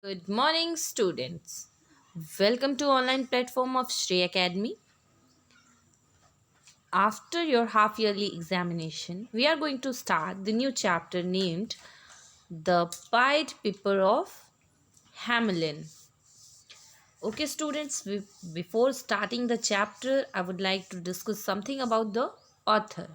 Good morning, students. Welcome to online platform of Shrey Academy. After your half yearly examination, we are going to start the new chapter named The Pied Piper of Hamelin. Okay, students, before starting the chapter, I would like to discuss something about the author.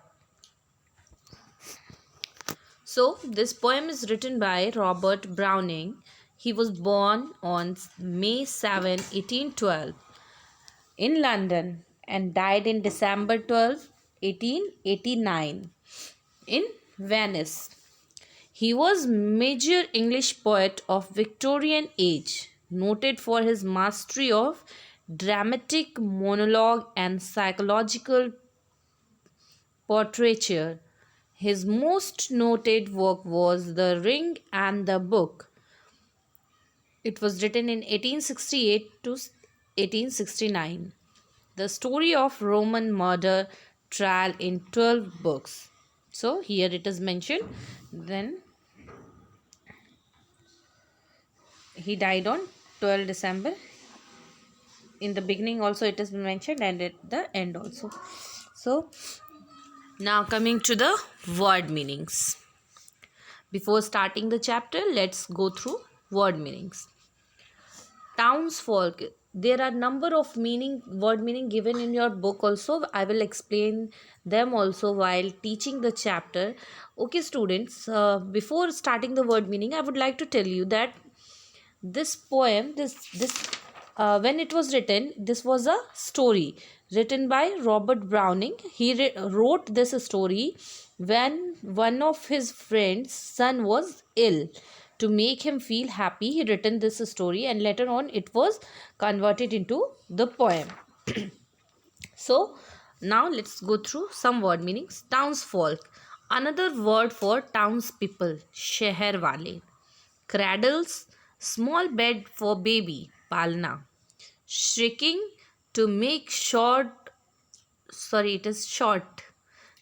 So, this poem is written by Robert Browning. He was born on May 7, 1812 in London and died in December 12, 1889 in Venice. He was major English poet of Victorian age, noted for his mastery of dramatic monologue and psychological portraiture. His most noted work was The Ring and the Book. It was written in 1868 to 1869. The story of Roman murder trial in 12 books. So here it is mentioned. Then he died on 12 December. In the beginning also it is mentioned and at the end also. So now coming to the word meanings. Before starting the chapter, let's go through word meanings. Townsfolk, there are number of word meaning given in your book also. I will explain them also while teaching the chapter. Okay students, before starting the word meaning, I would like to tell you that this poem, this when it was written, this was a story written by Robert Browning. He wrote this story when one of his friends son was ill. To make him feel happy, he written this story and later on it was converted into the poem. So now let's go through some word meanings. Townsfolk, another word for townspeople, sheher wale. Cradles, small bed for baby, palna. Shrieking, to make it is short,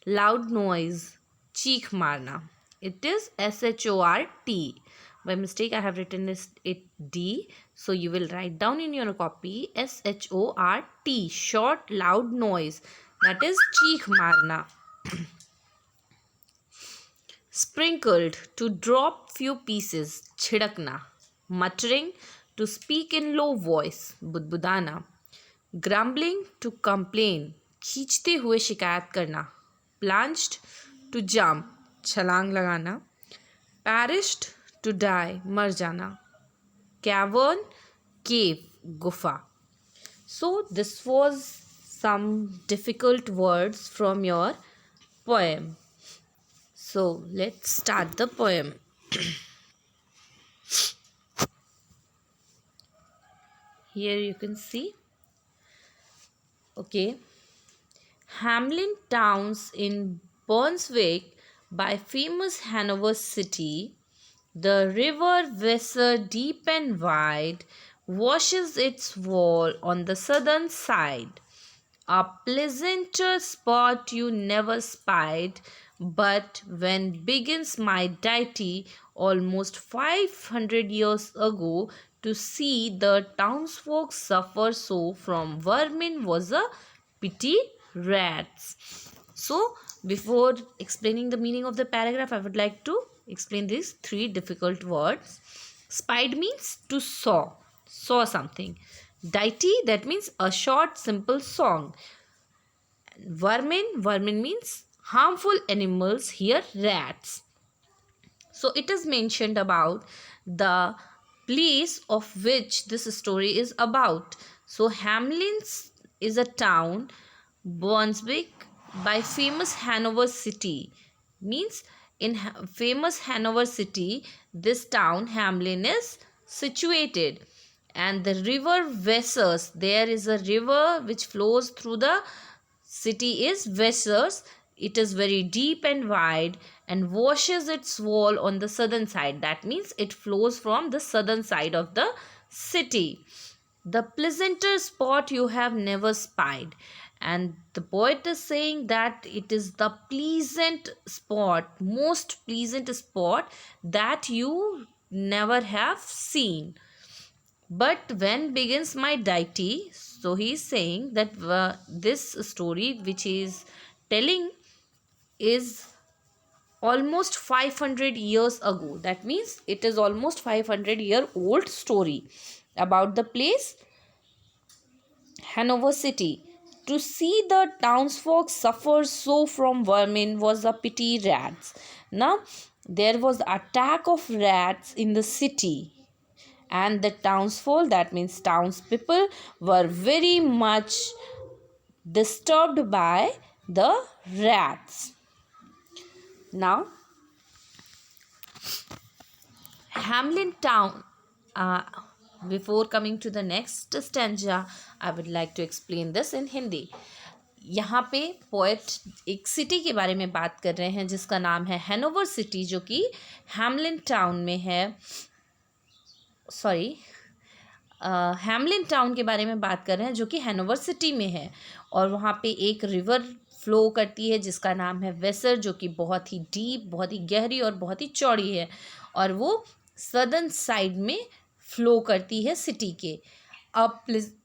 loud noise, cheek marna. It is short. By mistake I have written it d, so you will write down in your copy short, short loud noise, that is cheek marna. Sprinkled, to drop few pieces, छिड़कना. Muttering, to speak in low voice, बुदबुदाना. Grumbling, to complain, खींचते हुए शिकायत करना. Plunged, to jump, छलांग लगाना. Perished, to die, मर जाना. Cavern, cave, गुफा. So this was some difficult words from your poem. So let's start the poem. Here you can see. Okay. Hamlin Towns in Brunswick, by famous Hanover city. The river Weser, deep and wide, washes its wall on the southern side. A pleasanter spot you never spied, but when begins my deity, almost 500 years ago, to see the townsfolk suffer so from vermin was a pity rats. So, before explaining the meaning of the paragraph, I would like to explain these three difficult words. Spied means to saw something. Deity, that means a short simple song. Vermin means harmful animals, here rats. So it is mentioned about the place of which this story is about. So Hamlins is a town, Brunswick, by famous Hanover city. Means in famous Hanover city, this town Hamlin is situated. And the river Wessers, there is a river which flows through the city is Wessers. It is very deep and wide and washes its wall on the southern side. That means it flows from the southern side of the city. The pleasanter spot you have never spied. And the poet is saying that it is the pleasant spot, most pleasant spot that you never have seen. But when begins my deity? So he is saying that this story which he is telling is almost 500 years ago. That means it is almost 500-year old story about the place Hanover City. To see the townsfolk suffer so from vermin was a pity rats. Now, there was attack of rats in the city, and the townsfolk, that means townspeople, were very much disturbed by the rats. Now, Hamlin Town. Before coming to the next stanza, I would like to explain this in Hindi. यहाँ पे poet एक city के बारे में बात कर रहे हैं जिसका नाम है हैनोवर सिटी, जो कि हैमलिन टाउन में है. सॉरी, हैमलिन टाउन के बारे में बात कर रहे हैं जो कि हैनोवर सिटी में है. और वहाँ पे एक रिवर फ्लो करती है जिसका नाम है वेसर, जो कि बहुत ही डीप, बहुत ही गहरी और बहुत ही चौड़ी है. और वो सदर्न साइड में फ्लो करती है सिटी के. अब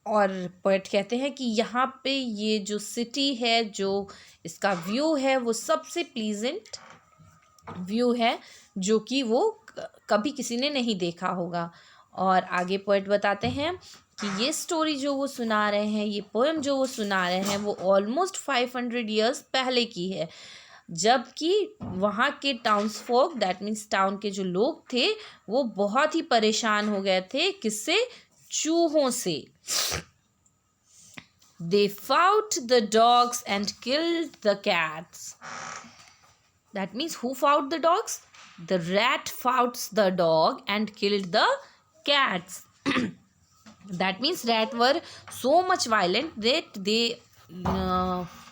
और पोएट कहते हैं कि यहाँ पे ये जो सिटी है, जो इसका व्यू है, वो सबसे प्लीजेंट व्यू है जो कि वो कभी किसी ने नहीं देखा होगा. और आगे पोएट बताते हैं कि ये स्टोरी जो वो सुना रहे हैं, ये पोएम जो वो सुना रहे हैं, वो ऑलमोस्ट 500 ईयर्स पहले की है, जबकि वहाँ के टाउन्सफोक, दैट मीन्स टाउन के जो लोग थे, वो बहुत ही परेशान हो गए थे. किससे? चूहों से. They fought the dogs and killed the cats. That means who fought the dogs? The rat fought the dog and killed the cats. That means rats were so much violent that they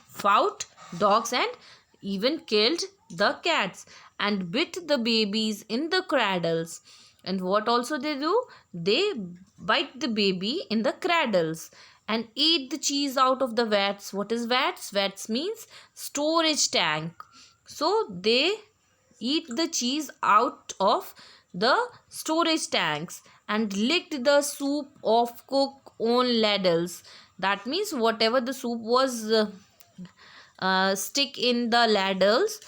fought dogs and even killed the cats and bit the babies in the cradles. And what also they do? They bite the baby in the cradles and eat the cheese out of the vats. What is vats? Vats means storage tank. So they eat the cheese out of the storage tanks and licked the soup of cook on ladles. That means whatever the soup was stick in the ladles.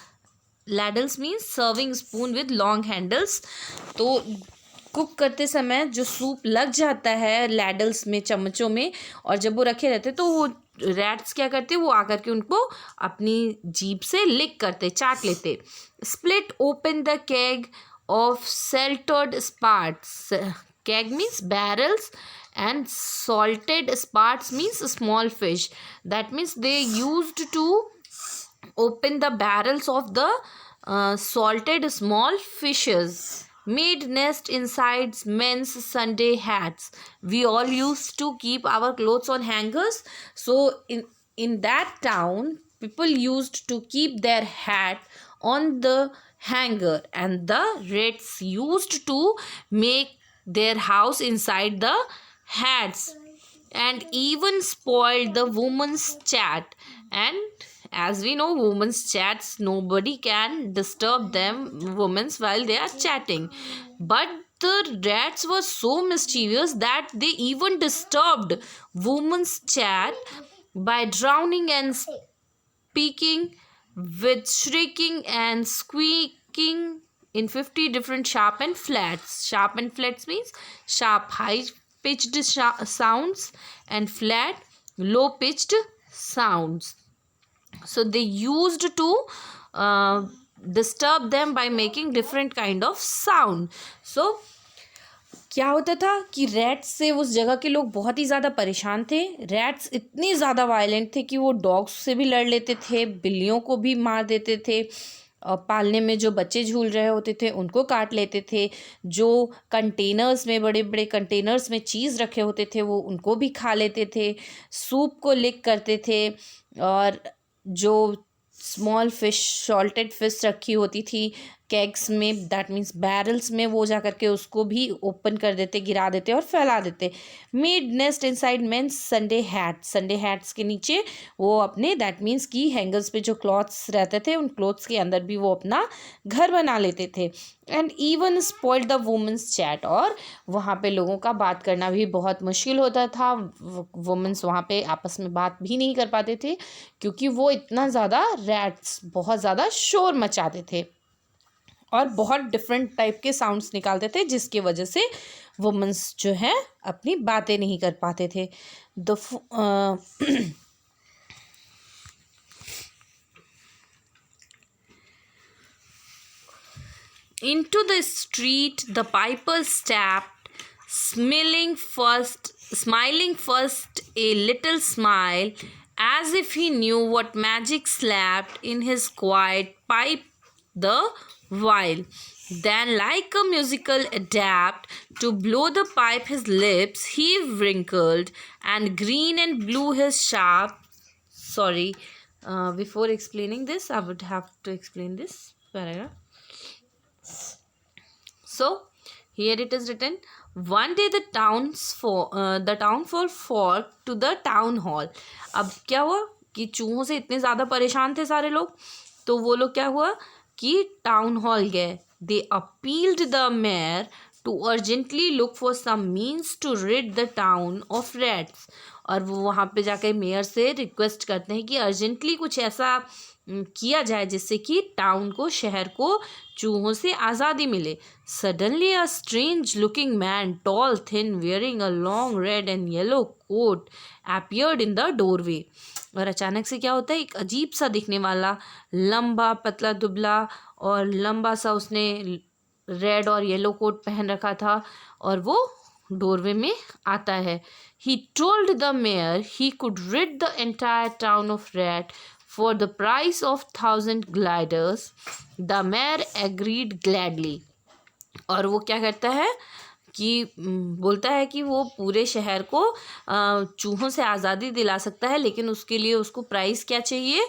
Ladles means serving spoon with long handles. तो cook करते समय जो soup लग जाता है ladles में, चम्मचों में, और जब वो रखे रहते तो वो रैट्स क्या करते, वो आकर के उनको अपनी जीभ से लिक करते, चाट लेते. Split open the keg of salted sprats. Keg means barrels and salted sparks means small fish. That means they used to open the barrels of the salted small fishes. Made nest inside men's Sunday hats. We all used to keep our clothes on hangers. So in that town, people used to keep their hat on the hanger, and the rats used to make their house inside the hats and even spoiled the women's chat. And as we know, women's chats, nobody can disturb them, women's, while they are chatting. But the rats were so mischievous that they even disturbed women's chat by drowning and speaking with shrieking and squeaking in 50 different sharp and flats. Sharp and flats means sharp high pitched sounds and flat low pitched sounds. So they used to disturb them by making different kind of sound. So क्या होता था कि rats से उस जगह के लोग बहुत ही ज़्यादा परेशान थे. रैट्स इतने ज़्यादा वायलेंट थे कि वो डॉग्स से भी लड़ लेते थे, बिल्लियों को भी मार देते थे, पालने में जो बच्चे झूल रहे होते थे उनको काट लेते थे, जो कंटेनर्स में, बड़े बड़े कंटेनर्स में चीज़ रखे होते थे वो उनको भी खा लेते थे, सूप को लिक करते थे, और जो स्मॉल फिश, सॉल्टेड फिश रखी होती थी केग्स में, दैट मीन्स बैरल्स में वो जा करके उसको भी ओपन कर देते, गिरा देते और फैला देते। Made nest inside men's Sunday hats, Sunday hats के नीचे वो अपने, दैट मीन्स कि हैंगर्स पे जो क्लॉथ्स रहते थे उन क्लॉथ्स के अंदर भी वो अपना घर बना लेते थे। And even spoiled the women's chat, और वहाँ पे लोगों का बात करना भी बहुत मुश्किल होता था। वुमेंस वहाँ पे आपस में बात भी नहीं कर पाते थे क्योंकि वो इतना ज़्यादा रैट्स बहुत ज़्यादा शोर मचाते थे और बहुत डिफरेंट टाइप के साउंड्स निकालते थे, जिसकी वजह से वुमेंस जो है अपनी बातें नहीं कर पाते थे। Into the street the piper stepped, smiling first a little smile, as if he knew what magic slept in his quiet pipe the while. Then, like a musical adept, to blow the pipe his lips he wrinkled, and green and blue his sharp. Sorry, before explaining this, I would have to explain this paragraph. So here it is written, one day the townfall flocked to the town hall. अब क्या हुआ कि चूहों से इतने ज़्यादा परेशान थे सारे लोग, तो वो लोग क्या हुआ कि टाउन हॉल गए. They appealed the mayor to urgently look for some means to rid the town of rats. और वो वहाँ पे जाकर मेयर से रिक्वेस्ट करते हैं कि अर्जेंटली कुछ ऐसा किया जाए जिससे कि टाउन को, शहर को चूहों से आज़ादी मिले. Suddenly a strange looking man, tall thin, wearing a long red and yellow coat, appeared in the doorway. और अचानक से क्या होता है, एक अजीब सा दिखने वाला, लंबा पतला दुबला और लंबा सा, उसने रेड और येलो कोट पहन रखा था और वो डोरवे में आता है. He told the mayor he could read the entire town of rat for the price of 1,000 gliders. The mayor agreed gladly. और वो क्या करता है कि बोलता है कि वो पूरे शहर को चूहों से आज़ादी दिला सकता है, लेकिन उसके लिए उसको प्राइस क्या चाहिए,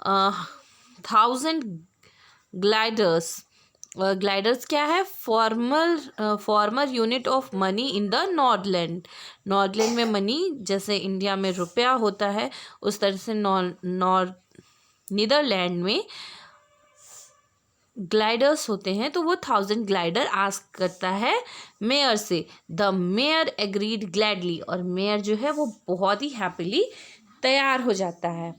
1,000 ग्लाइडर्स. ग्लाइडर्स क्या है, former unit of money in the Northland. Northland में मनी जैसे इंडिया में रुपया होता है, उस तरह से नीदरलैंड में ग्लाइडर्स होते हैं. तो वो 1,000 ग्लाइडर आस्क करता है मेयर से. द मेयर एग्रीड ग्लैडली, और मेयर जो है वो बहुत ही हैप्पीली तैयार हो जाता है.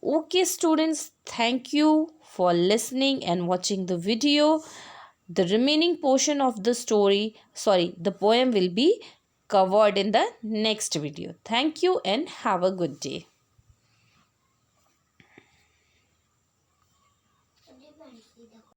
Okay students, thank you for listening and watching the video. The remaining portion of the the poem will be covered in the next video. Thank you and have a good day.